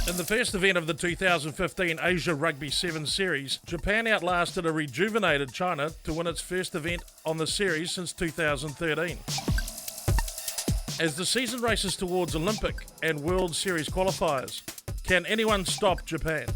In the first event of the 2015 Asia Rugby 7 Series, Japan outlasted a rejuvenated China to win its first event on the series since 2013. As the season races towards Olympic and World Series qualifiers, can anyone stop Japan?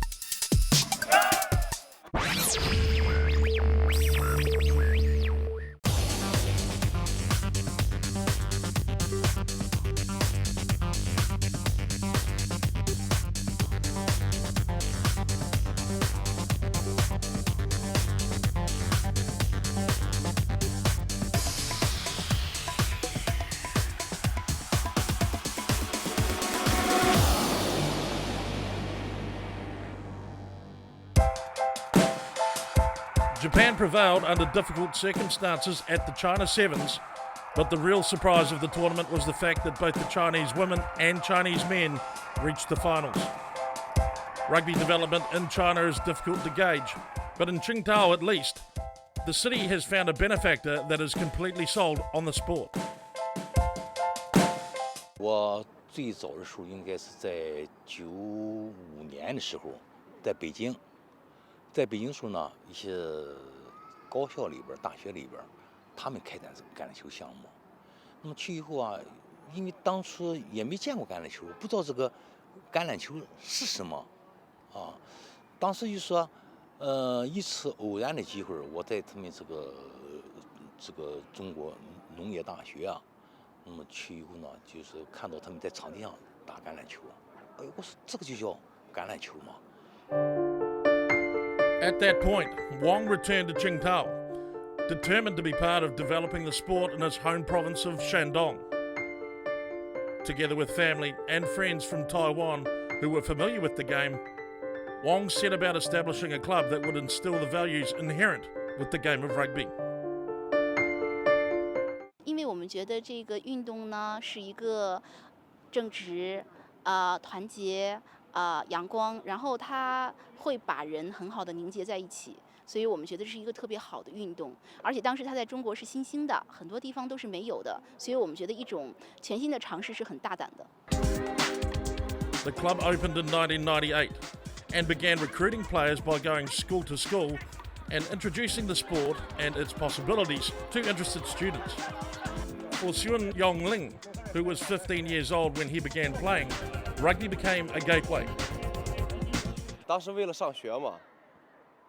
Japan prevailed under difficult circumstances at the China Sevens, but the real surprise of the tournament was the fact that both the Chinese women and Chinese men reached the finals. Rugby development in China is difficult to gauge, but in Qingdao at least, the city has found a benefactor that is completely sold on the sport. 我最早的时候应该是在95年的时候，在北京。在北京时候呢，一些高校里边、大学里边，他们开展这个橄榄球项目。那么去以后啊，因为当初也没见过橄榄球，不知道这个橄榄球是什么啊。当时就说，一次偶然的机会，我在他们这个中国农业大学啊，那么去以后呢，就是看到他们在场地上打橄榄球，哎，我说这个就叫橄榄球嘛。 At that point, Wong returned to Qingdao, determined to be part of developing the sport in his home province of Shandong. Together with family and friends from Taiwan who were familiar with the game, Wong set about establishing a club that would instill the values inherent with the game of rugby. 因为我们觉得这个运动呢是一个正直、团结、阳光，然后它会把人很好的凝结在一起，所以我们觉得这是一个特别好的运动。而且当时它在中国是新兴的，很多地方都是没有的，所以我们觉得一种全新的尝试是很大胆的。The club opened in 1998 and began recruiting players by going school to school and introducing the sport and its possibilities to interested students. For Xuan Yongling, who was 15 years old when he began playing, rugby became a gateway. 当时为了上学嘛，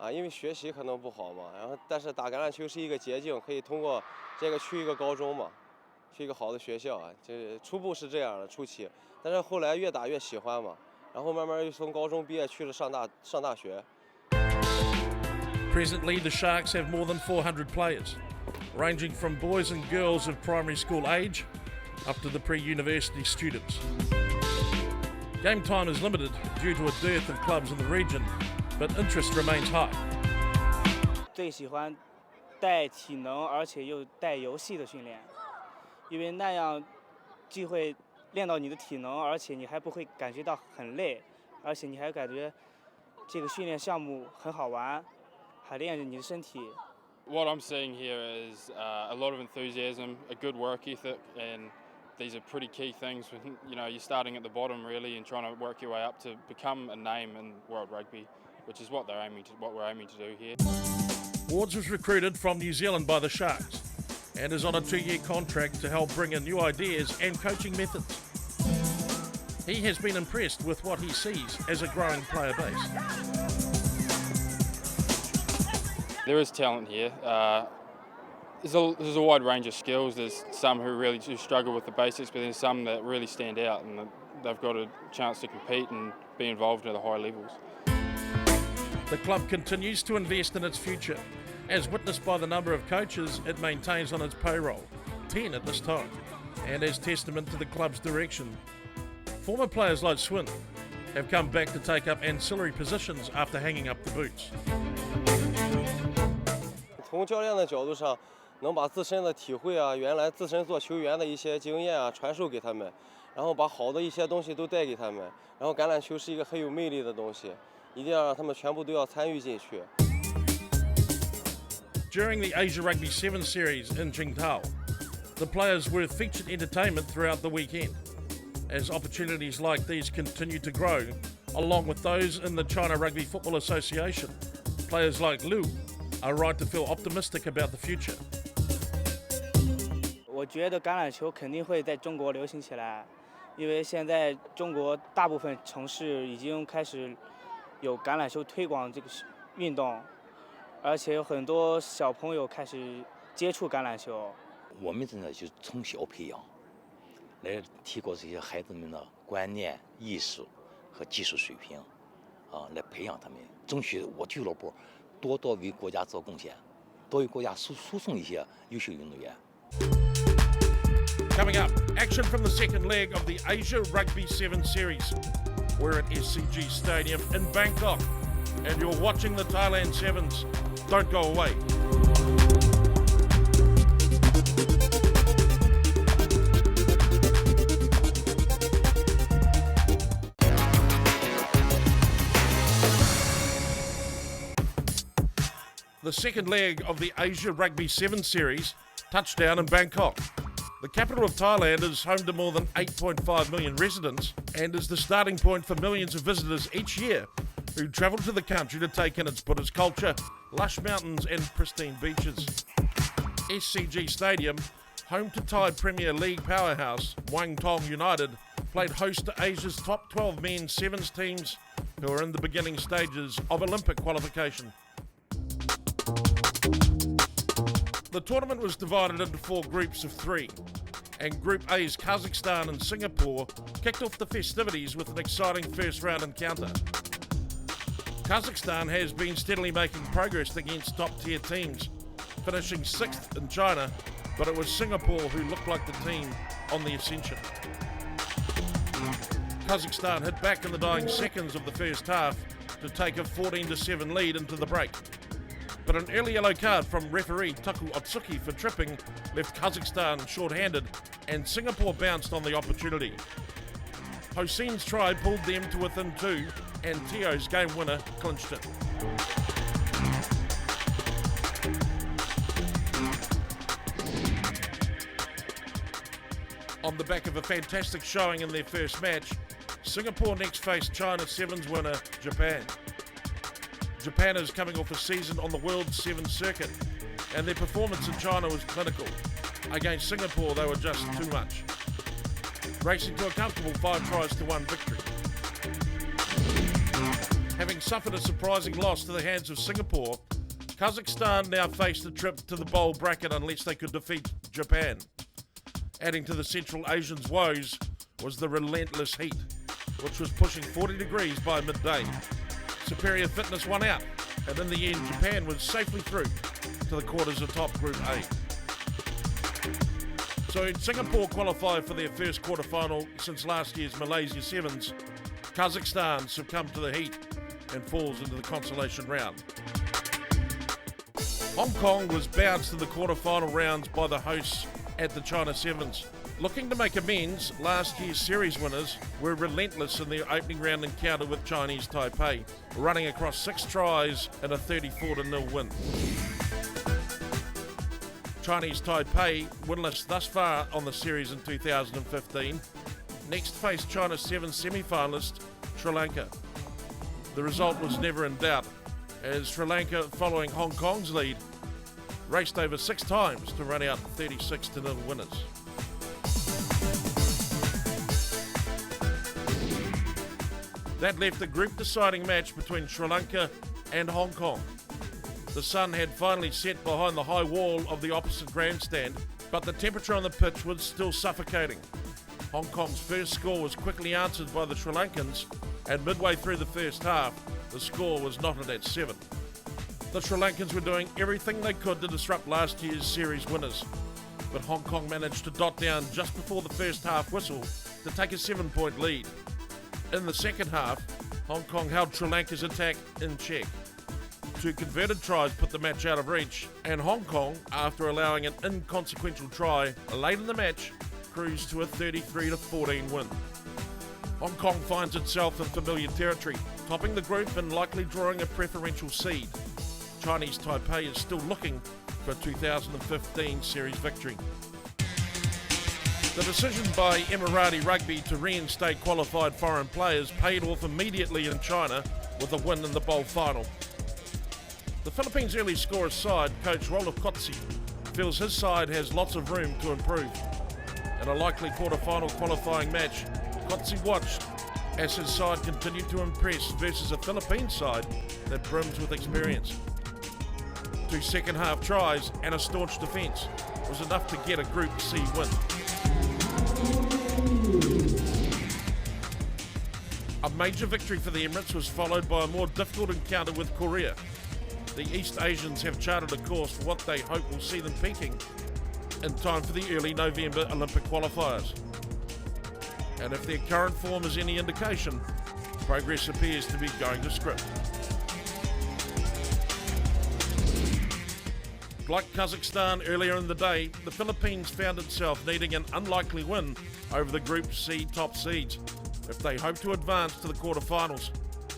因为学习可能不好嘛，但是打橄榄球是一个捷径，可以通过这个去一个高中嘛，去一个好的学校啊，就是初步是这样的初期，但是后来越打越喜欢嘛，然后慢慢又从高中毕业去了上大学。Presently, the Sharks have more than 400 players, ranging from boys and girls of primary school age up to the pre-university students. Game time is limited due to a dearth of clubs in the region, but interest remains high. 最喜欢带体能而且又带游戏的训练，因为那样既会练到你的体能，而且你还不会感觉到很累，而且你还感觉这个训练项目很好玩，还练着你的身体。What I'm seeing here is a lot of enthusiasm, a good work ethic, and these are pretty key things when you're starting at the bottom really and trying to work your way up to become a name in world rugby, which is what we're aiming to do here. Wards was recruited from New Zealand by the Sharks and is on a 2-year contract to help bring in new ideas and coaching methods. He has been impressed with what he sees as a growing player base. There is talent here. There's a wide range of skills. There's some who really do struggle with the basics, but there's some that really stand out and they've got a chance to compete and be involved at the high levels. The club continues to invest in its future, as witnessed by the number of coaches it maintains on its payroll, 10 at this time, and as testament to the club's direction. Former players like Swin have come back to take up ancillary positions after hanging up the boots. 从教练的角度上，能把自身的体会啊，原来自身做球员的一些经验啊，传授给他们，然后把好的一些东西都带给他们。然后橄榄球是一个很有魅力的东西，一定要让他们全部都要参与进去。During the Asia Rugby 7 Series in Qingdao, the players were featured entertainment throughout the weekend. As opportunities like these continue to grow, along with those in the China Rugby Football Association. Players like Liu are right to feel optimistic about the future. 我觉得橄榄球肯定会在中国流行起来，因为现在中国大部分城市已经开始有橄榄球推广这个运动，而且有很多小朋友开始接触橄榄球。我们真的就从小培养，来提高这些孩子们的观念、意识和技术水平，来培养他们，争取我俱乐部多为国家做贡献，多为国家输送一些优秀运动员。 Coming up, action from the second leg of the Asia Rugby 7 Series. We're at SCG Stadium in Bangkok, and you're watching the Thailand Sevens. Don't go away. The second leg of the Asia Rugby 7 Series touched down in Bangkok. The capital of Thailand is home to more than 8.5 million residents and is the starting point for millions of visitors each year who travel to the country to take in its Buddhist culture, lush mountains and pristine beaches. SCG Stadium, home to Thai Premier League powerhouse Muang Thong United, played host to Asia's top 12 men's sevens teams who are in the beginning stages of Olympic qualification. The tournament was divided into 4 groups of 3, and Group A's Kazakhstan and Singapore kicked off the festivities with an exciting first round encounter. Kazakhstan has been steadily making progress against top-tier teams, finishing 6th in China, but it was Singapore who looked like the team on the ascension. Kazakhstan hit back in the dying seconds of the first half to take a 14-7 lead into the break. But an early yellow card from referee Taku Otsuki for tripping left Kazakhstan short-handed, and Singapore bounced on the opportunity. Hosein's try pulled them to within 2, and Teo's game winner clinched it. On the back of a fantastic showing in their first match, Singapore next faced China Sevens winner Japan. Japan is coming off a season on the World Sevens circuit, and their performance in China was clinical. Against Singapore, they were just too much, racing to a comfortable 5-1 victory. Having suffered a surprising loss to the hands of Singapore, Kazakhstan now faced a trip to the bowl bracket unless they could defeat Japan. Adding to the Central Asians' woes was the relentless heat, which was pushing 40 degrees by midday. Superior fitness won out, and in the end Japan was safely through to the quarters of top Group A. So Singapore qualified for their first quarterfinal since last year's Malaysia Sevens. Kazakhstan succumbed to the heat and falls into the consolation round. Hong Kong was bounced in the quarterfinal rounds by the hosts at the China Sevens. Looking to make amends, last year's series winners were relentless in their opening round encounter with Chinese Taipei, running across 6 tries in a 34-0 win. Chinese Taipei, winless thus far on the series in 2015, next faced China 7 semi-finalist Sri Lanka. The result was never in doubt, as Sri Lanka, following Hong Kong's lead, raced over 6 times to run out 36-0 winners. That left a group-deciding match between Sri Lanka and Hong Kong. The sun had finally set behind the high wall of the opposite grandstand, but the temperature on the pitch was still suffocating. Hong Kong's first score was quickly answered by the Sri Lankans, and midway through the first half, the score was knotted at 7. The Sri Lankans were doing everything they could to disrupt last year's series winners, but Hong Kong managed to dot down just before the first half whistle to take a 7-point lead. In the second half, Hong Kong held Sri Lanka's attack in check. 2 converted tries put the match out of reach, and Hong Kong, after allowing an inconsequential try late in the match, cruised to a 33-14 win. Hong Kong finds itself in familiar territory, topping the group and likely drawing a preferential seed. Chinese Taipei is still looking for a 2015 series victory. The decision by Emirati Rugby to reinstate qualified foreign players paid off immediately in China with a win in the bowl final. The Philippines' early scorer side, coach Rolf Kotze, feels his side has lots of room to improve. In a likely quarter-final qualifying match, Kotze watched as his side continued to impress versus a Philippine side that brims with experience. 2 second-half tries and a staunch defence was enough to get a Group C win. A major victory for the Emirates was followed by a more difficult encounter with Korea. The East Asians have charted a course for what they hope will see them peaking in time for the early November Olympic qualifiers. And if their current form is any indication, progress appears to be going to script. Like Kazakhstan earlier in the day, the Philippines found itself needing an unlikely win over the Group C top seeds if they hoped to advance to the quarterfinals.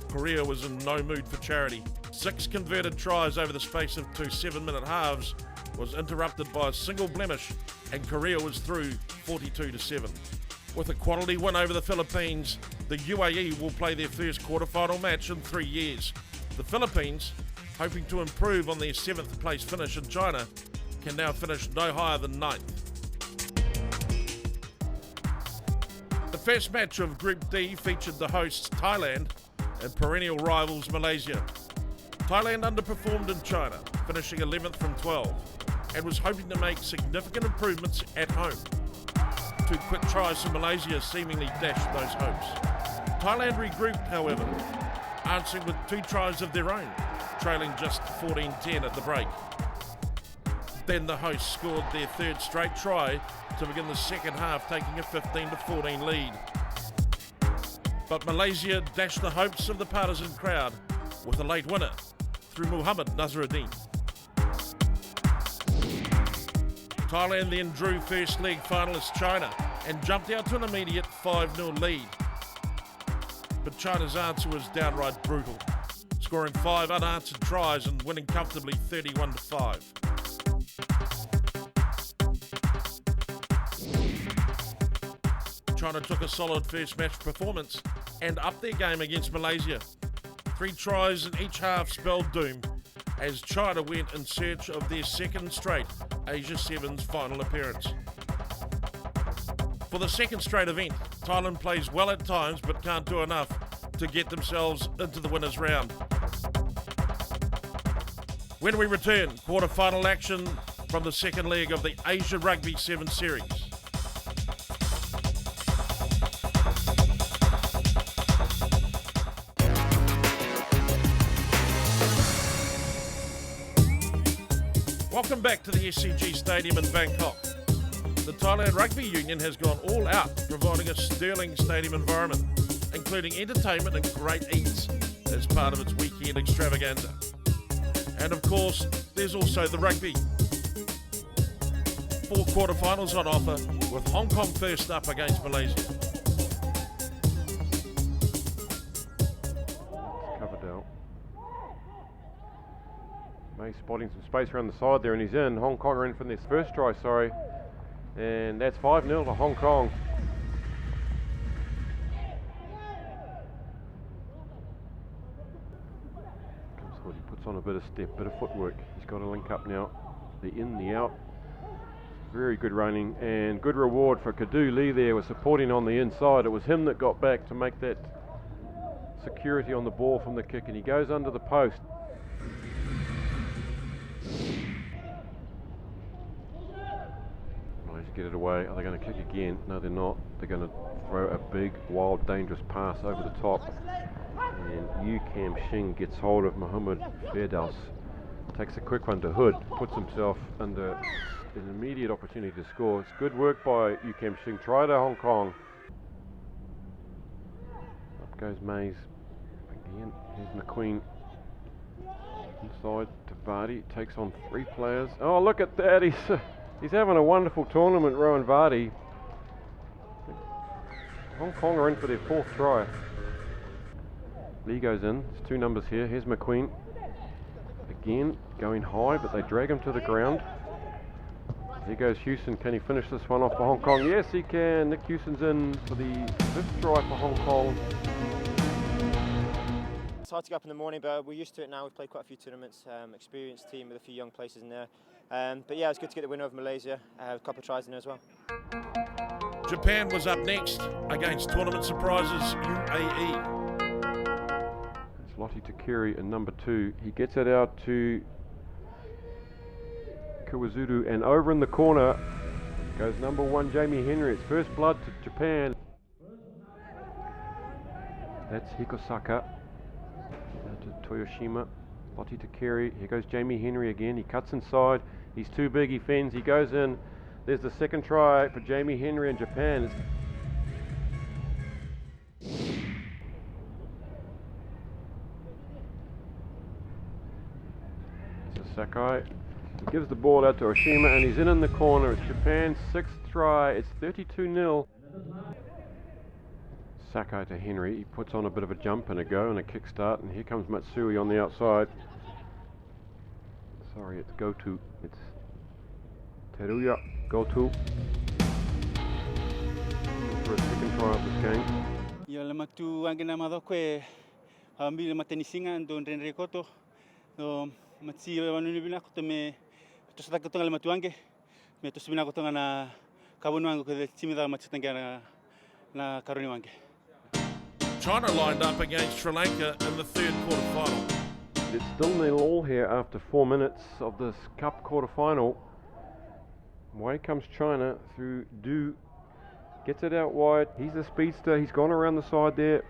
Korea was in no mood for charity. 6 converted tries over the space of 2 7-minute halves was interrupted by a single blemish, and Korea was through 42-7. With a quality win over the Philippines, the UAE will play their first quarterfinal match in 3 years. The Philippines, hoping to improve on their 7th place finish in China, can now finish no higher than 9th. The first match of Group D featured the hosts Thailand and perennial rivals Malaysia. Thailand underperformed in China, finishing 11th from 12, and was hoping to make significant improvements at home. 2 quick tries from Malaysia seemingly dashed those hopes. Thailand regrouped, however, answering with 2 tries of their own, trailing just 14-10 at the break. Then the hosts scored their 3rd straight try to begin the second half, taking a 15-14 lead. But Malaysia dashed the hopes of the partisan crowd with a late winner through Muhammad Nazruddin. Thailand then drew first leg finalist China and jumped out to an immediate 5-0 lead. But China's answer was downright brutal, scoring 5 unanswered tries and winning comfortably 31-5. China took a solid first match performance and upped their game against Malaysia. 3 tries in each half spelled doom as China went in search of their 2nd straight Asia Sevens final appearance. For the 2nd straight event, Thailand plays well at times but can't do enough to get themselves into the winners' round. When we return, quarter-final action from the 2nd leg of the Asia Rugby 7 Series. Welcome back to the SCG Stadium in Bangkok. The Thailand Rugby Union has gone all out, providing a sterling stadium environment, including entertainment and great eats as part of its weekend extravaganza. And of course, there's also the rugby. 4 quarterfinals on offer, with Hong Kong first up against Malaysia. Covered out. May spotting some space around the side there, and he's in. Hong Kong are in from this first try, and that's 5-0 to Hong Kong. Comes Hood, he puts on a bit of step, bit of footwork. He's got to link up now. The in, the out. Very good running and good reward for Kadu Lee there, was supporting on the inside. It was him that got back to make that security on the ball from the kick, and he goes under the post. Get it away. Are they going to kick again? No, they're not. They're going to throw a big, wild, dangerous pass over the top, and Yu Kam Shing gets hold of Muhammad Firdaus, takes a quick one to Hood, puts himself under an immediate opportunity to score. It's good work by Yu Kam Shing. Try to Hong Kong. Up goes Mays again. Here's McQueen inside to Vardy, takes on 3 players. Oh, look at that! He's having a wonderful tournament, Rowan Vardy. Hong Kong are in for their 4th try. Lee goes in. There's 2 numbers here. Here's McQueen. Again, going high, but they drag him to the ground. Here goes Houston. Can he finish this one off for Hong Kong? Yes, he can. Nick Houston's in for the 5th try for Hong Kong. It's hard to get up in the morning, but we're used to it now. We've played quite a few tournaments, experienced team with a few young places in there. But yeah, it's good to get the win over Malaysia. A couple of tries in there as well. Japan was up next against tournament surprises UAE. It's Lottie Takiri in number 2. He gets it out to Kawazuru, and over in the corner goes number 1 Jamie Henry. It's first blood to Japan. That's Hikosaka. Now to Toyoshima. Lottie Takiri. Here goes Jamie Henry again. He cuts inside. He's too big. He fends. He goes in. There's the second try for Jamie Henry in Japan. This is Sakai. He gives the ball out to Oshima, and he's in the corner. It's Japan's 6th try. It's 32-0. Sakai to Henry. He puts on a bit of a jump and a go and a kickstart, and here comes Matsui on the outside. Sorry, it's Goto. It's Teruya Goto. For a second try of this game. Yo le matu angena madokwe hambi matenisinga ndo ndrenre koto no matsi wanuni bina koto me to sata koto le matuange me to sibina koto na kabunu wangu ko timida matsitanga na karuni wange. China lined up against Sri Lanka in the 3rd quarter-final. It's still 0-0 here after 4 minutes of this Cup quarter-final. Away comes China through Du. Gets it out wide. He's a speedster. He's gone around the side there.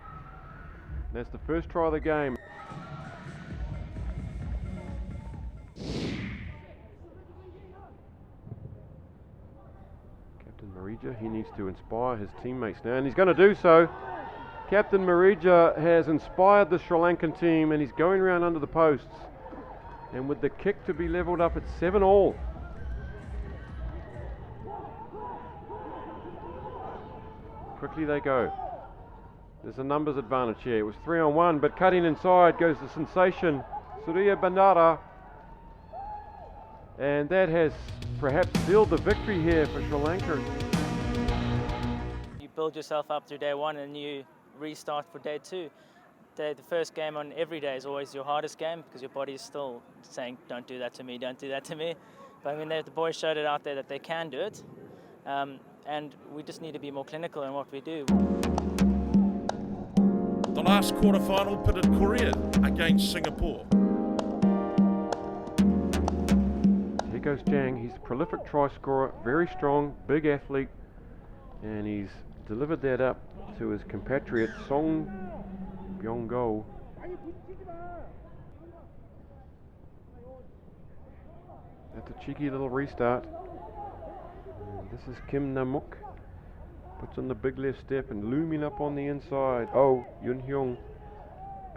That's the first try of the game. Captain Marija, he needs to inspire his teammates now, and he's going to do so. Captain Marija has inspired the Sri Lankan team, and he's going around under the posts. And with the kick to be levelled up, it's 7-all. Quickly they go. There's a numbers advantage here. It was 3-on-1, but cutting inside goes the sensation, Surya Bandara. And that has perhaps sealed the victory here for Sri Lanka. You build yourself up through day 1 and you restart for day 2. The first game on every day is always your hardest game because your body is still saying, don't do that to me, don't do that to me. But I mean, the boys showed it out there that they can do it. And we just need to be more clinical in what we do. The last quarter-final pitted Korea against Singapore. Here goes Jang. He's a prolific try scorer, very strong, big athlete, and he's delivered that up to his compatriot Song Byung-go. That's a cheeky little restart. This is Kim Namuk. Puts on the big left step and looming up on the inside. Oh, Yun Hyung.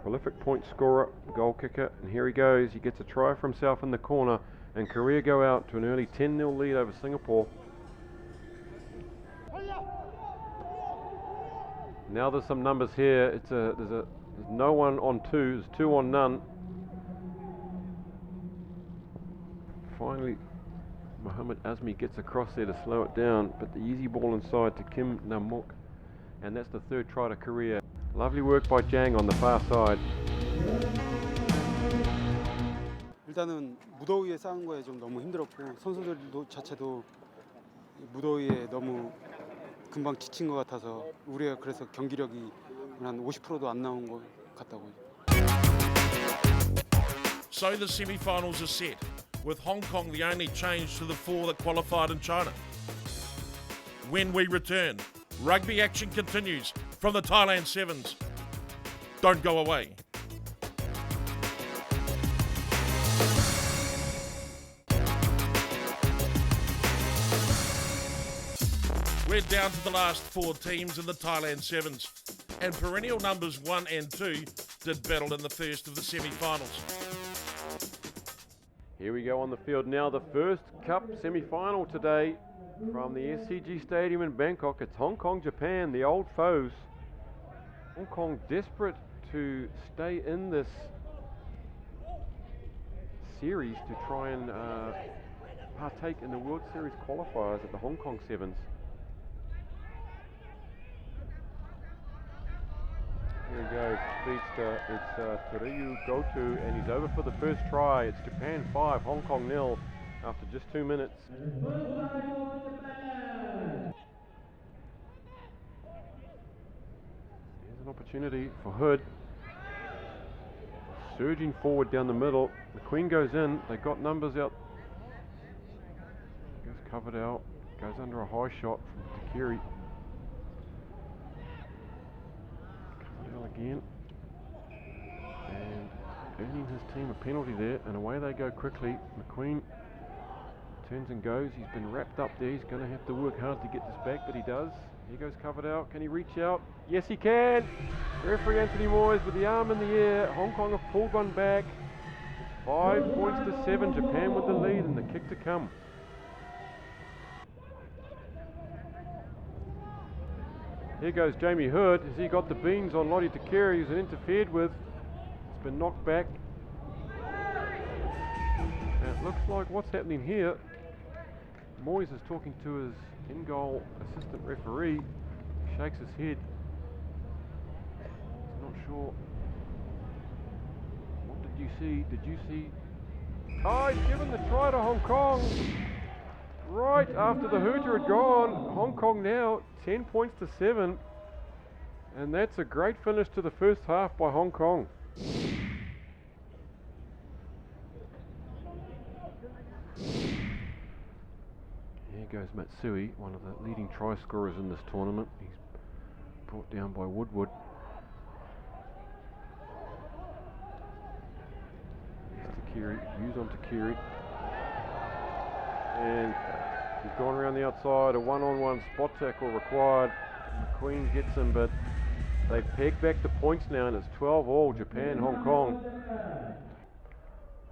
Prolific point scorer, goal kicker. And here he goes. He gets a try for himself in the corner. And Korea go out to an early 10-0 lead over Singapore. Now there's some numbers here. There's no one on 2. There's 2 on none. Finally, Mohammed Azmi gets across there to slow it down, but the easy ball inside to Kim Namuk, and that's the 3rd try to Korea. Lovely work by Jang on the far side. 일단은 무더위에 싸운 거에 좀 너무 힘들었고 선수들도 자체도 무더위에 너무 금방 지친 것 같아서 우리가 그래서 경기력이 한 50%도 안 나온 것 같다고요. So the semi-finals are set, with Hong Kong the only change to the 4 that qualified in China. When we return, rugby action continues from the Thailand Sevens. Don't go away. We're down to the last 4 teams in the Thailand Sevens, and perennial numbers 1 and 2 did battle in the first of the semi-finals. Here we go on the field now, the first Cup semi-final today from the SCG Stadium in Bangkok. It's Hong Kong, Japan, the old foes. Hong Kong desperate to stay in this series to try and partake in the World Series qualifiers at the Hong Kong Sevens. Here he goes, speedster. It's Toriyu Goto, and he's over for the first try. It's Japan 5, Hong Kong 0 after just 2 minutes. Here's an opportunity for Hood. Surging forward down the middle. McQueen goes in. They got numbers out. Goes covered out. Goes under a high shot from Takiri. Covered out again. And earning his team a penalty there. And away they go quickly. McQueen turns and goes. He's been wrapped up there. He's going to have to work hard to get this back, but he does. Here goes covered out. Can he reach out? Yes, he can. Referee Anthony Moyes with the arm in the air. Hong Kong have pulled one back. It's 5 points to 7. Japan with the lead and the kick to come. Here goes Jamie Hood. Has he got the beans on Lottie Takiri, who's interfered with? It's been knocked back. And it looks like what's happening here. Moyes is talking to his in-goal assistant referee. He shakes his head. He's not sure. What did you see? Did you see? Oh, he's given the try to Hong Kong. Right after the hooter had gone. Hong Kong now 10 points to 7. And that's a great finish to the first half by Hong Kong. Here goes Matsui, one of the leading try scorers in this tournament. He's brought down by Woodward. Here's Takiri, views on Takiri. And he's gone around the outside, a one-on-one spot tackle required. McQueen gets him, but they've pegged back the points now, and it's 12-all, Japan, Hong Kong.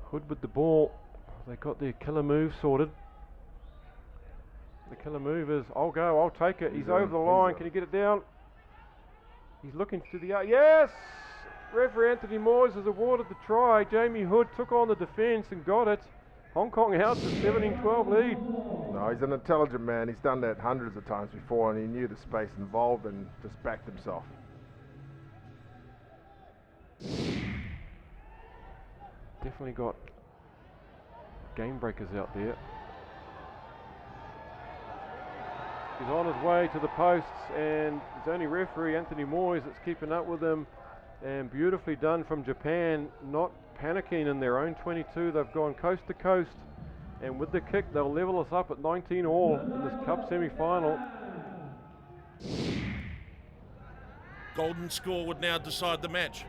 Hood with the ball. They got their killer move sorted. The killer move is, I'll go, I'll take it. He's over the line. Can he get it down? He's looking to the yes! Referee Anthony Moyes has awarded the try. Jamie Hood took on the defence and got it. Hong Kong out to 17-12 lead. No, he's an intelligent man. He's done that hundreds of times before, and he knew the space involved and just backed himself. Definitely got game breakers out there. He's on his way to the posts, and it's only referee Anthony Moyes that's keeping up with him. And beautifully done from Japan, not panicking in their own 22. They've gone coast to coast, and with the kick they'll level us up at 19-all in this cup semi-final. Golden score would now decide the match.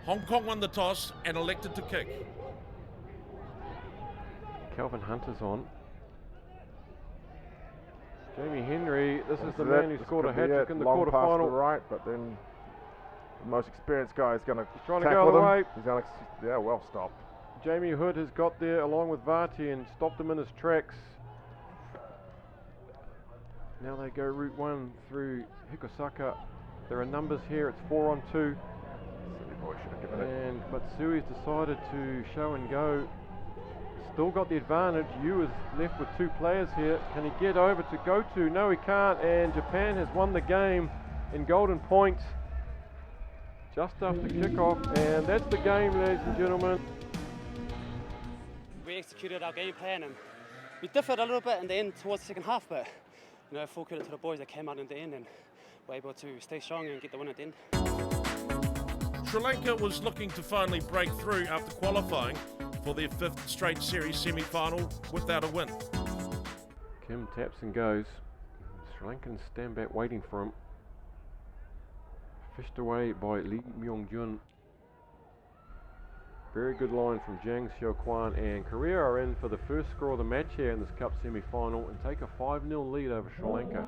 Hong Kong won the toss and elected to kick. Calvin Hunter's on. Jamie Henry, this is the man who scored a hat-trick in the quarterfinal. Long pass to the right, but then the most experienced guy is going to trying to go all the way. He's going to, yeah, well stopped. Jamie Hood has got there along with Varty and stopped him in his tracks. Now they go route 1 through Hikosaka. There are numbers here, it's 4-on-2. Silly boy should have given it. And Matsui's decided to show and go. Still got the advantage. Yu is left with 2 players here. Can he get over to Goto? No, he can't. And Japan has won the game in golden point just after kickoff. And that's the game, ladies and gentlemen. We executed our game plan, and we differed a little bit in the end towards the second half, but you know, full credit to the boys that came out in the end and were able to stay strong and get the win at the end. Sri Lanka was looking to finally break through after qualifying for their 5th straight series semi-final without a win. Kim taps and goes. Sri Lankans stand back waiting for him. Fished away by Lee Myung-jun. Very good line from Jang Seo-kwan, and Korea are in for the first score of the match here in this cup semi-final and take a 5-0 lead over Sri Lanka.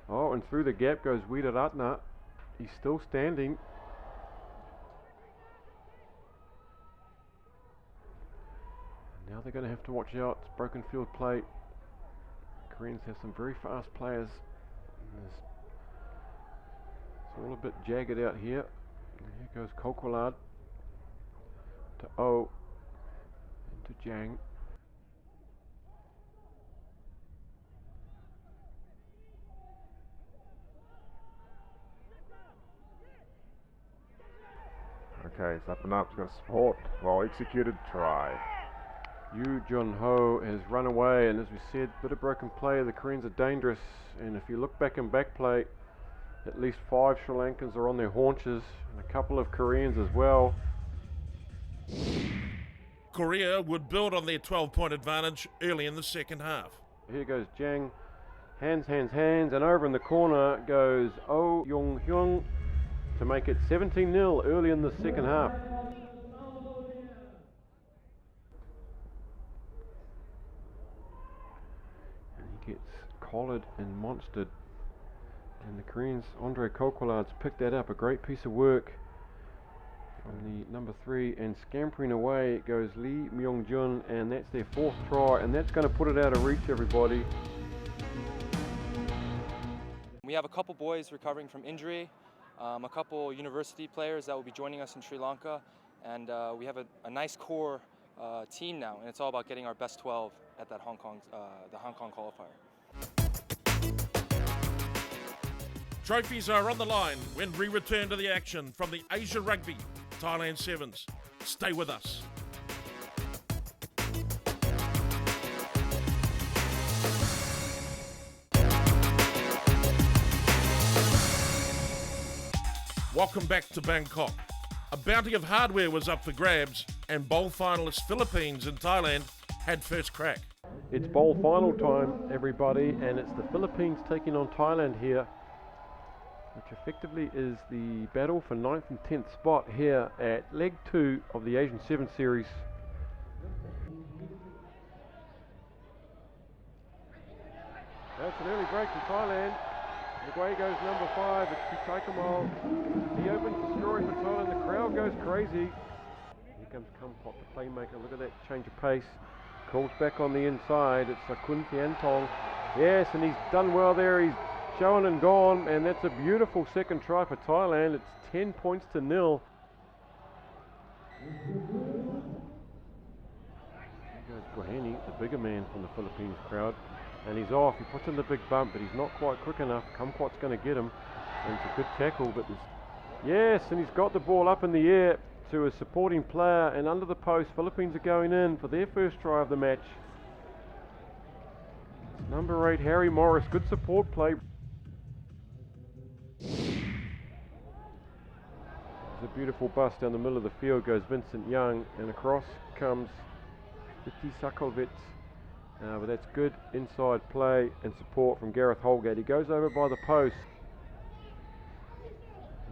Oh, and through the gap goes Widaratna. He's still standing. Now they're going to have to watch out. It's broken field play. Koreans have some very fast players. It's all a bit jagged out here. Here goes Kokolad to O. to Jiang. Okay, it's up and up. He's got support. Well executed try. Yu Jun Ho has run away, and as we said, bit of broken play. The Koreans are dangerous, and if you look back in back play, at least 5 Sri Lankans are on their haunches, and a couple of Koreans as well. Korea would build on their 12-point advantage early in the second half. Here goes Jiang. Hands, hands, hands, and over in the corner goes Oh Yong Hyung to make it 17-0 early in the second half. And he gets collared and monstered. And the Koreans, Andre Kokwalad's picked that up. A great piece of work from the number 3, and scampering away goes Lee Myung-jun, and that's their 4th try, and that's going to put it out of reach, everybody. We have a couple boys recovering from injury, a couple university players that will be joining us in Sri Lanka, and we have a nice core team now, and it's all about getting our best 12 at that the Hong Kong qualifier. Trophies are on the line when we return to the action from the Asia Rugby Thailand Sevens. Stay with us. Welcome back to Bangkok. A bounty of hardware was up for grabs, and bowl finalist Philippines and Thailand had first crack. It's bowl final time, everybody, and it's the Philippines taking on Thailand here, which effectively is the battle for 9th and 10th spot here at leg 2 of the Asian 7 series. That's an early break from Thailand. Away goes number 5, it's Pichaikamal. He opens the scoring for Thailand, the crowd goes crazy. Here comes Kumpot, the playmaker, look at that change of pace. Calls back on the inside, it's Sakun Thiantong. Yes, and he's done well there, he's shown and gone, and that's a beautiful second try for Thailand. It's 10 points to 0. Here goes Goheni, the bigger man from the Philippines crowd, and he's off. He puts in the big bump, but he's not quite quick enough. Kumquat's going to get him, and it's a good tackle, but yes, and he's got the ball up in the air to a supporting player, and under the post, Philippines are going in for their first try of the match. It's number 8, Harry Morris, good support play. There's a beautiful bust down the middle of the field, goes Vincent Young, and across comes Iti Sakolvitz. But that's good inside play and support from Gareth Holgate. He goes over by the post.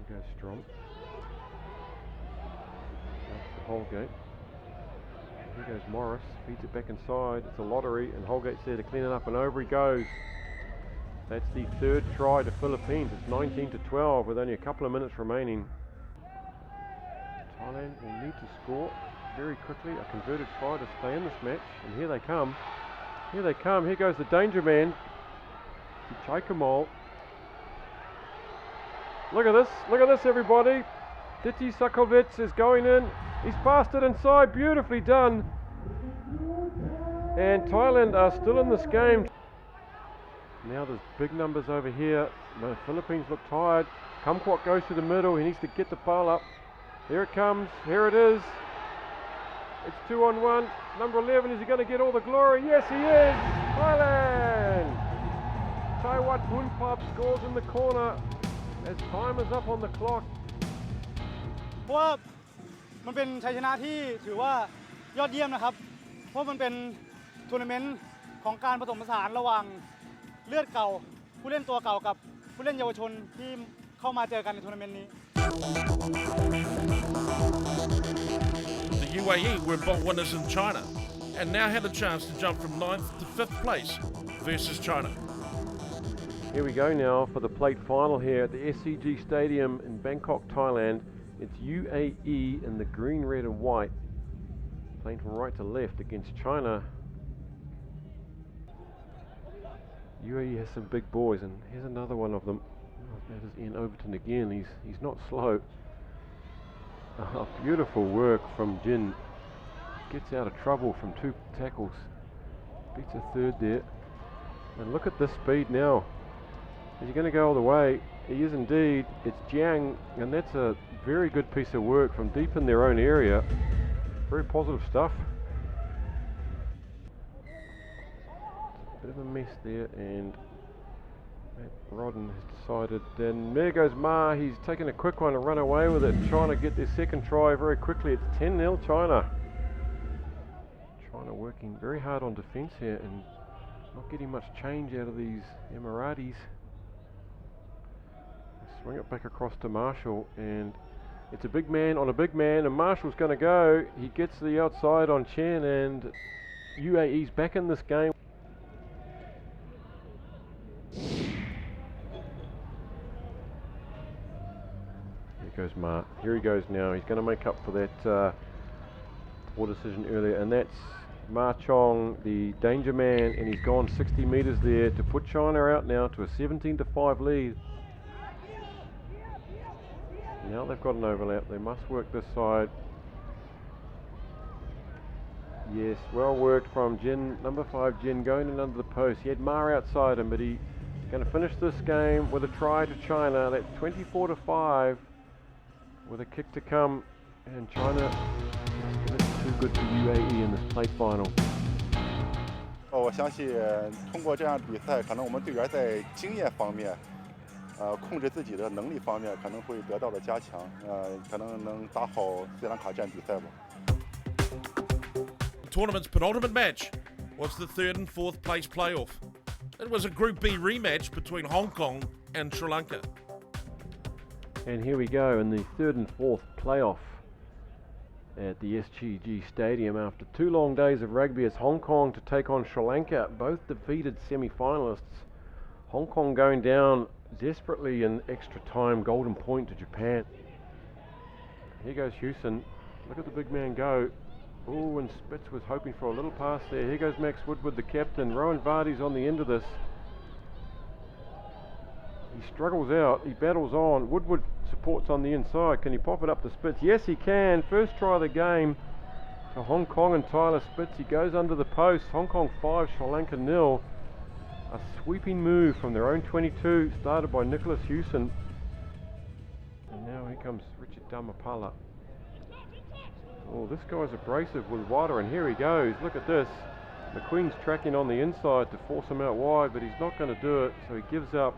Here goes Strom. That's to Holgate. Here goes Morris, feeds it back inside. It's a lottery, and Holgate's there to clean it up, and over he goes. That's the 3rd try to Philippines. It's 19-12 with only a couple of minutes remaining. Thailand will need to score very quickly a converted try to stay in this match, and here they come. Here they come. Here goes the danger man, Pichaikamal. Look at this. Look at this, everybody. Titi Sakovits is going in. He's passed it inside. Beautifully done. And Thailand are still in this game. Now there's big numbers over here. The Philippines look tired. Kumquat goes to the middle. He needs to get the ball up. Here it comes. Here it is. It's 2-on-1. Number 11, is he going to get all the glory? Yes, he is! Thailand! Taiwat Bunpap scores in the corner as time is up on the clock. เพราะว่ามันเป็นชัยชนะที่ถือว่ายอดเยี่ยมนะครับเพราะมันเป็นทัวร์นาเมนต์ของการผสมผสานระหว่างเลือดเก่าผู้เล่นตัวเก่ากับผู้เล่นเยาวชนที่เข้ามาเจอกันในทัวร์นาเมนต์นี้ The UAE were bowl winners in China and now had a chance to jump from 9th to 5th place versus China. Here we go now for the plate final here at the SCG Stadium in Bangkok, Thailand. It's UAE in the green, red and white, playing from right to left against China. UAE has some big boys, and here's another one of them. That is Ian Overton again. He's not slow. Oh, beautiful work from Jin gets out of trouble from 2 tackles. Beats a third there. And look at this speed now. Is he going to go all the way? He is indeed. It's Jiang, and that's a very good piece of work from deep in their own area. Very positive stuff. Bit of a mess there, and Matt Rodden has decided. Then there goes Ma. He's taken a quick one and run away with it, trying to get their second try very quickly. It's 10-0 China. China working very hard on defence here and not getting much change out of these Emiratis. They swing it back across to Marshall, and it's a big man on a big man, and Marshall's going to go. He gets the outside on Chen, and UAE's back in this game. Here goes Ma. Here he goes now. He's going to make up for that poor decision earlier, and that's Ma Chong, the danger man, and he's gone 60 metres there to put China out now to a 17-5 lead. Now they've got an overlap. They must work this side. Yes, well worked from Jin, number 5 Jin, going in under the post. He had Ma outside him, but he's going to finish this game with a try to China. That's 24-5 with a kick to come, and China is too good for UAE in this plate final. 我相信通过这样比赛，可能我们队员在经验方面，控制自己的能力方面可能会得到了加强，可能能打好斯里兰卡站比赛吧。 The tournament's penultimate match was the 3rd and 4th place playoff. It was a Group B rematch between Hong Kong and Sri Lanka. And here we go in the 3rd and 4th playoff at the SGG Stadium after 2 long days of rugby. It's Hong Kong to take on Sri Lanka, both defeated semi-finalists. Hong Kong going down desperately in extra time, golden point to Japan. Here goes Hewson. Look at the big man go. Oh, and Spitz was hoping for a little pass there. Here goes Max Woodward, the captain. Rowan Vardy's on the end of this. He struggles out, he battles on. Woodward supports on the inside. Can he pop it up to Spitz? Yes, he can. First try of the game for Hong Kong and Tyler Spitz. He goes under the post. Hong Kong 5, Sri Lanka 0. A sweeping move from their own 22, started by Nicholas Hewson. And now here comes Richard Dhamapala. Oh, this guy's abrasive with water, and here he goes. Look at this. McQueen's tracking on the inside to force him out wide, but he's not going to do it, so he gives up.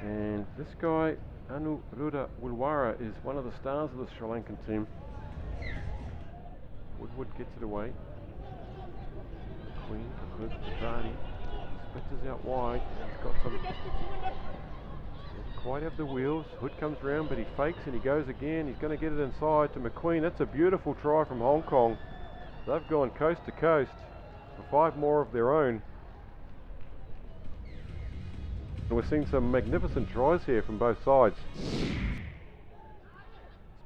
And this guy, Anu Ruda Wulwara, is one of the stars of the Sri Lankan team. Woodward gets it away. McQueen, the Hood, Vardy. Spitz is out wide. He's got some... Doesn't quite have the wheels. Hood comes round, but he fakes and he goes again. He's going to get it inside to McQueen. That's a beautiful try from Hong Kong. They've gone coast to coast for 5 more of their own. And we're seeing some magnificent tries here from both sides.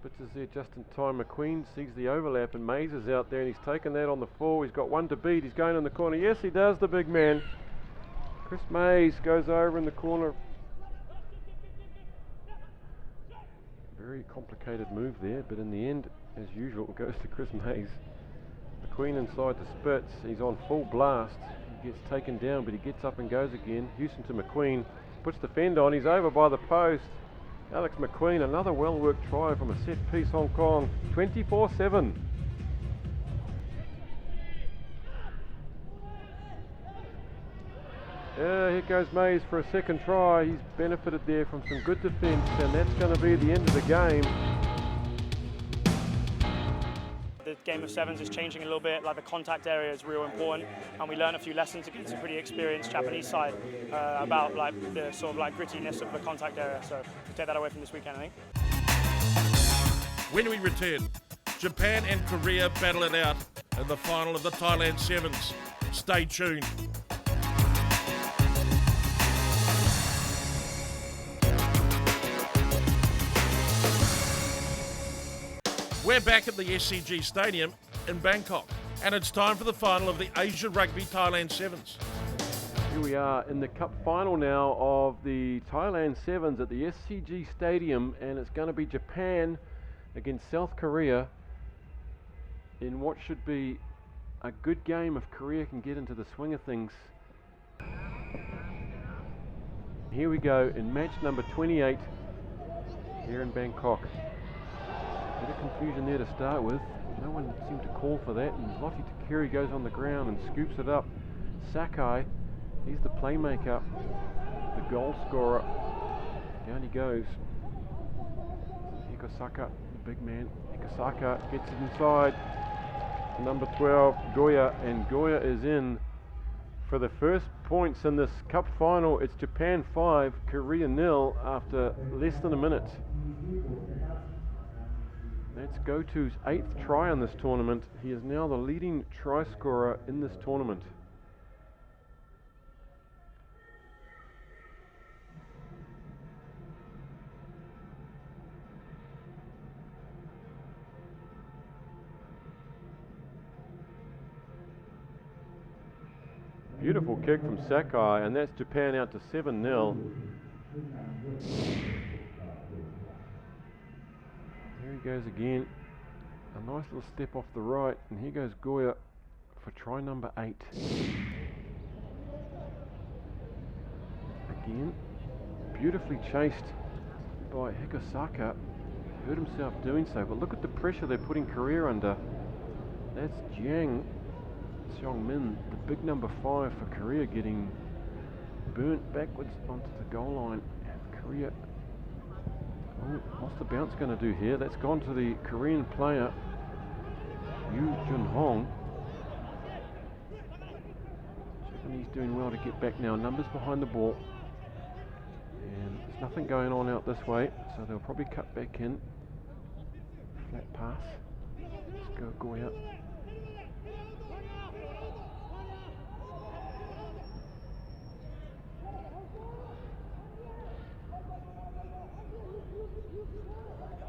Spitz is there just in time. McQueen sees the overlap and Mays is out there and he's taken that on the 4. He's got one to beat. He's going in the corner. Yes, he does, the big man. Chris Mays goes over in the corner. Very complicated move there, but in the end, as usual, it goes to Chris Mays. McQueen inside to Spitz. He's on full blast. He gets taken down, but he gets up and goes again. Houston to McQueen. Puts the fend on. He's over by the post. Alex McQueen, another well-worked try from a set piece, Hong Kong. 24-7. Here goes Mays for a second try. He's benefited there from some good defence, and that's going to be the end of the game. The game of sevens is changing a little bit, like the contact area is real important, and we learned a few lessons against a pretty experienced Japanese side about like the sort of like grittiness of the contact area, so we'll take that away from this weekend, I think. When we return, Japan and Korea battle it out in the final of the Thailand Sevens. Stay tuned. We're back at the SCG Stadium in Bangkok, and it's time for the final of the Asia Rugby Thailand Sevens. Here we are in the cup final now of the Thailand Sevens at the SCG Stadium, and it's going to be Japan against South Korea. in what should be a good game if Korea can get into the swing of things. Here we go in match number 28 here in Bangkok. Bit of confusion there to start with. No one seemed to call for that, and Lottie Takiri goes on the ground and scoops it up. Sakai, he's the playmaker, the goal scorer. Down he goes. Hikosaka, the big man. Hikosaka gets it inside. Number 12, Goya, and Goya is in for the first points in this cup final. It's Japan 5, Korea 0 after less than a minute. That's Goto's 8th try in this tournament. He is now the leading try scorer in this tournament. Beautiful kick from Sakai, and that's Japan out to 7-0. There he goes again. A nice little step off the right, and here goes Goya for try number 8. Again, beautifully chased by Hikosaka. Hurt himself doing so, but look at the pressure they're putting Korea under. That's Jiang Seong-min, the big number 5 for Korea, getting burnt backwards onto the goal line. And Korea, oh, what's the bounce going to do here? That's gone to the Korean player, Yoo Jun-hong. Japanese doing well to get back now. Numbers behind the ball. And there's nothing going on out this way, so they'll probably cut back in. Flat pass. Let's go Goya.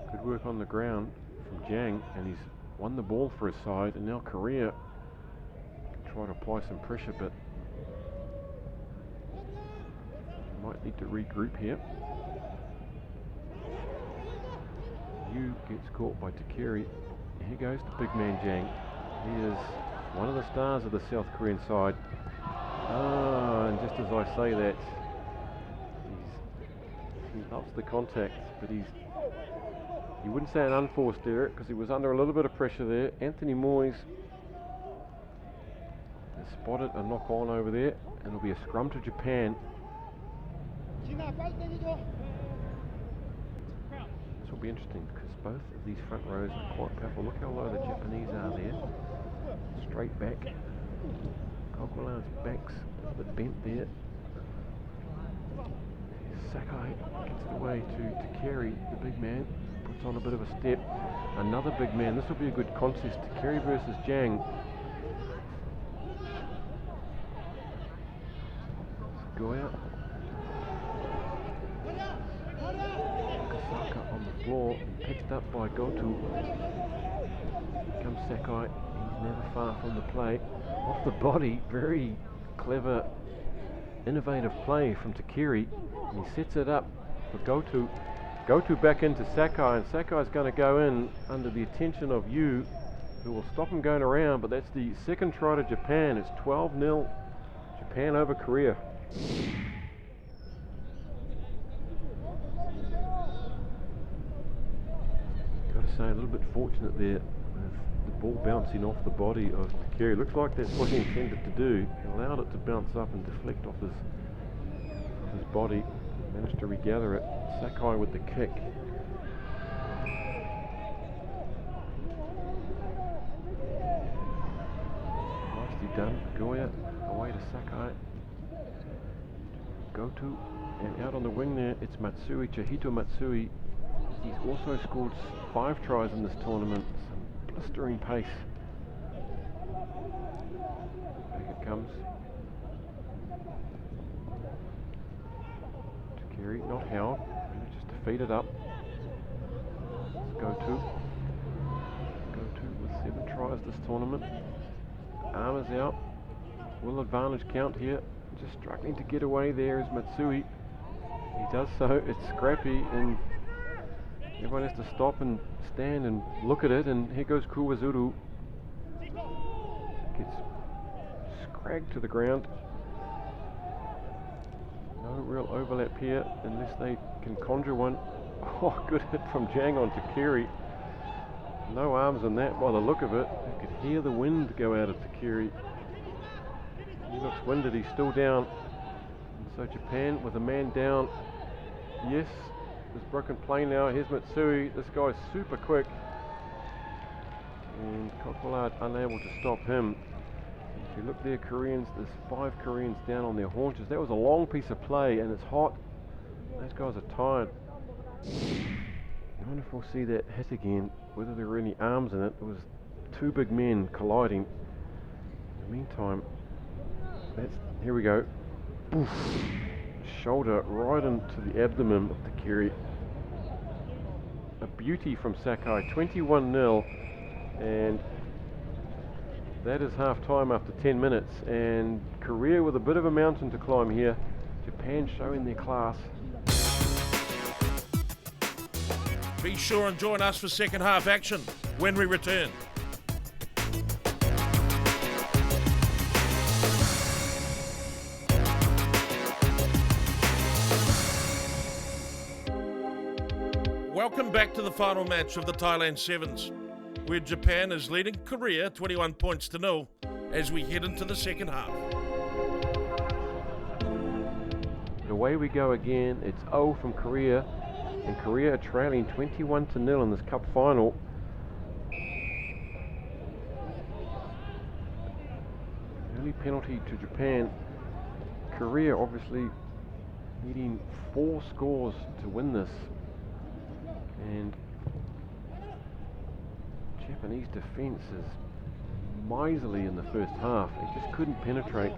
Good work on the ground from Jiang, and he's won the ball for his side, and now Korea can try to apply some pressure, but might need to regroup here. Yu gets caught by Takiri. Here goes the big man Jiang. He is one of the stars of the South Korean side. And just as I say that, he loves the contact, but you wouldn't say an unforced error because he was under a little bit of pressure there. Anthony Moyes has spotted a knock on over there, and it'll be a scrum to Japan. This will be interesting because both of these front rows are quite powerful. Look how low the Japanese are there. Straight back. Kokulan's back's a bit bent there. Sakai gets it away to Takiri, the big man. Puts on a bit of a step. Another big man. This will be a good contest. Takiri versus Jiang. Goya. Kasaka on the floor. Picked up by Goto. Here comes Sakai. He's never far from the play. Off the body. Very clever, innovative play from Takiri. And he sets it up for Goto. Goto back into Sakai, and Sakai's going to go in under the attention of Yu, who will stop him going around, but that's the second try to Japan. It's 12-0, Japan over Korea. Got to say, a little bit fortunate there with the ball bouncing off the body of Takiri. Looks like that's what he intended to do. He allowed it to bounce up and deflect off his body. Managed to regather it. Sakai with the kick. Nicely done. Goya away to Sakai. Goto, and out on the wing there, it's Matsui, Chihito Matsui. He's also scored 5 tries in this tournament. Some blistering pace. Back it comes. Takiri, not Howard, just to feed it up. Goto with 7 tries this tournament. Arm is out. Will advantage count here? Just struggling to get away there is Matsui. He does so. It's scrappy, and everyone has to stop and stand and look at it. And here goes Kuwazuru. gets scragged to the ground. No real overlap here unless they can conjure one. Oh, good hit from Jang on Takiri. No arms on that by the look of it. You could hear the wind go out of Takiri. He looks winded, he's still down. And so Japan with a man down. Yes, there's broken play now. Here's Matsui. This guy's super quick. And Kokbolard unable to stop him. If you look there, Koreans, there's 5 Koreans down on their haunches. That was a long piece of play and it's hot. Those guys are tired. I wonder if we'll see that hit again, whether there were any arms in it. It was 2 big men colliding. In the meantime, here we go. Oof. Shoulder right into the abdomen of Takiri. A beauty from Sakai, 21-0, and that is half time after 10 minutes. And Korea with a bit of a mountain to climb here. Japan showing their class. Be sure and join us for second half action when we return. Welcome back to the final match of the Thailand Sevens, where Japan is leading Korea 21 points to 0 as we head into the second half. Away we go again. It's 0 from Korea, and Korea are trailing 21 to 0 in this cup final. Early penalty to Japan. Korea obviously needing 4 scores to win this. And Japanese defence is miserly in the first half. They just couldn't penetrate.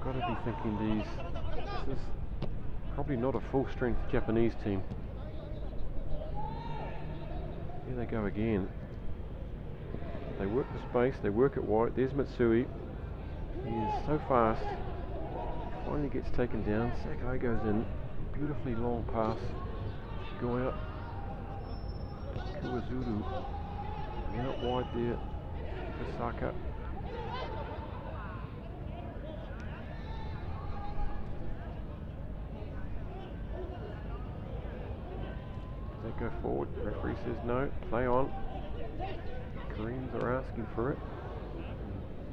Got to be thinking this is probably not a full strength Japanese team. Here they go again. They work the space, they work it wide. There's Matsui. He is so fast. Finally gets taken down. Sakai goes in. Beautifully long pass. Go out. Kuwazuru. Out wide there. Osaka. Does that go forward? The referee says no. Play on. Koreans are asking for it.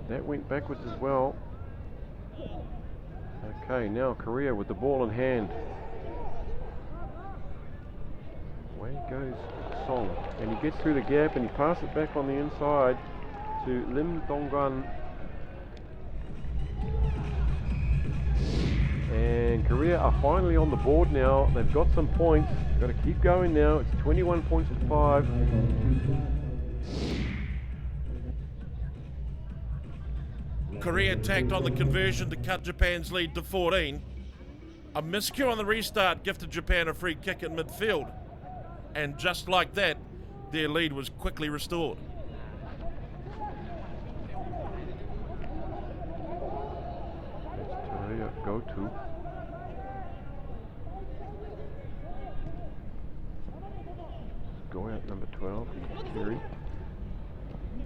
That went backwards as well. Okay, now Korea with the ball in hand. Away goes Song, and he gets through the gap and he passes it back on the inside to Lim Donggan. And Korea are finally on the board now. They've got some points. Got to keep going now. It's 21 points to 5. Korea tacked on the conversion to cut Japan's lead to 14. A miscue on the restart gifted Japan a free kick in midfield. And just like that, their lead was quickly restored. Korea go to. Go out number 12, Kiri.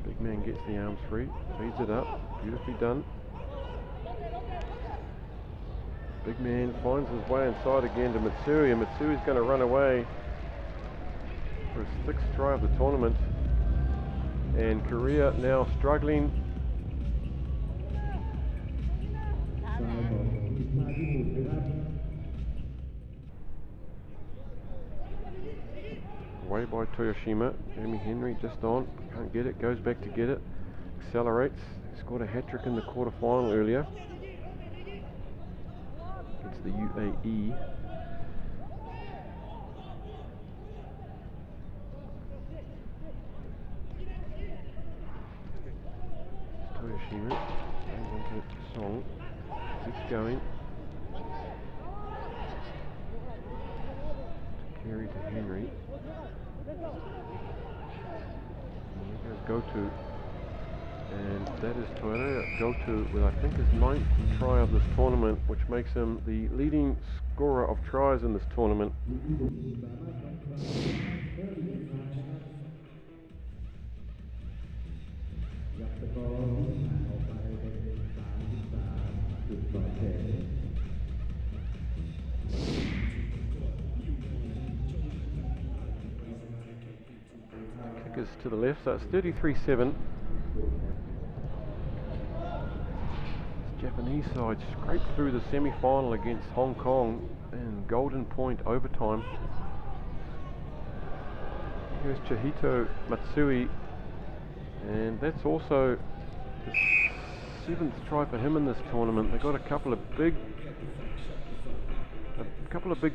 Big man gets the arms free, feeds it up, beautifully done. Big man finds his way inside again to Matsui, and Matsui's going to run away for his 6th try of the tournament. And Korea now struggling. Away by Toyoshima. Jamie Henry just on. Can't get it. Goes back to get it. Accelerates. Scored a hat-trick in the quarter-final earlier against the UAE. Toyoshima goes into Song. Keeps going. Carry to Henry. And there goes go to. And that is Toyota Goto with, I think, his 9th try of this tournament, which makes him the leading scorer of tries in this tournament. Kick is to the left, so it's 33-7. Japanese side scraped through the semi-final against Hong Kong in Golden Point overtime. Here's Chihito Matsui, and that's also the 7th try for him in this tournament. They got a couple of big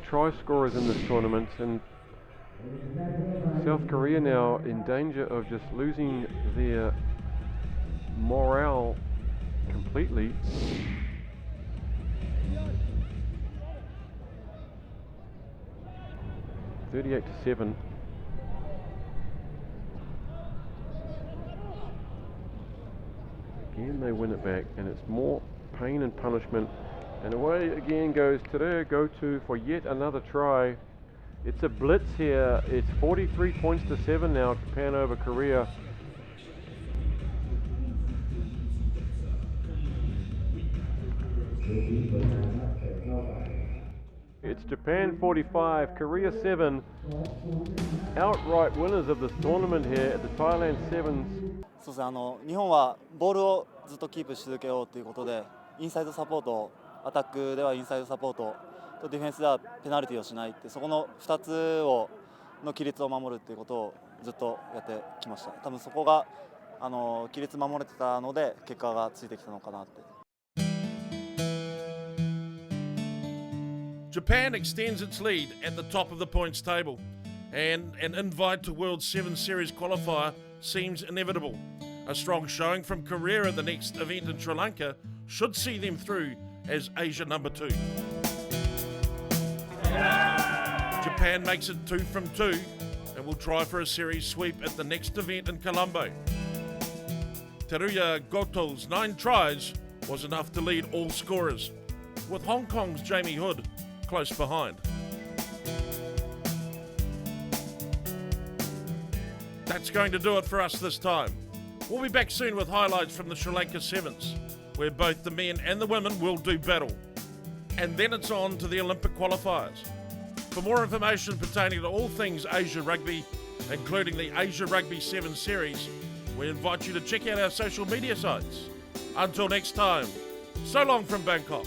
try scorers in this tournament, and South Korea now in danger of just losing their morale completely. (38-7). Again they win it back, and it's more pain and punishment, and away again goes Tereo Goto for yet another try. It's a blitz here. It's 43 points to 7 now, Japan over Korea. It's Japan 45, Korea 7, outright winners of this tournament here at the Thailand Sevens. そうですね、日本はボールをずっとキープし続けようということで、インサイドサポート、アタックではインサイドサポートとディフェンスではペナルティをしないって、そこの2つの規律を守るっていうことをずっとやってきました。多分そこが規律守れてたので結果がついてきたのかなって。Japan extends its lead at the top of the points table, and an invite to World 7 Series qualifier seems inevitable. A strong showing from Korea at the next event in Sri Lanka should see them through as Asia number 2. Japan makes it 2 from 2 and will try for a series sweep at the next event in Colombo. Teruya Goto's 9 tries was enough to lead all scorers, with Hong Kong's Jamie Hood close behind. That's going to do it for us this time. We'll be back soon with highlights from the Sri Lanka Sevens, where both the men and the women will do battle. And then it's on to the Olympic qualifiers. For more information pertaining to all things Asia Rugby, including the Asia Rugby 7 Series, we invite you to check out our social media sites. Until next time, so long from Bangkok.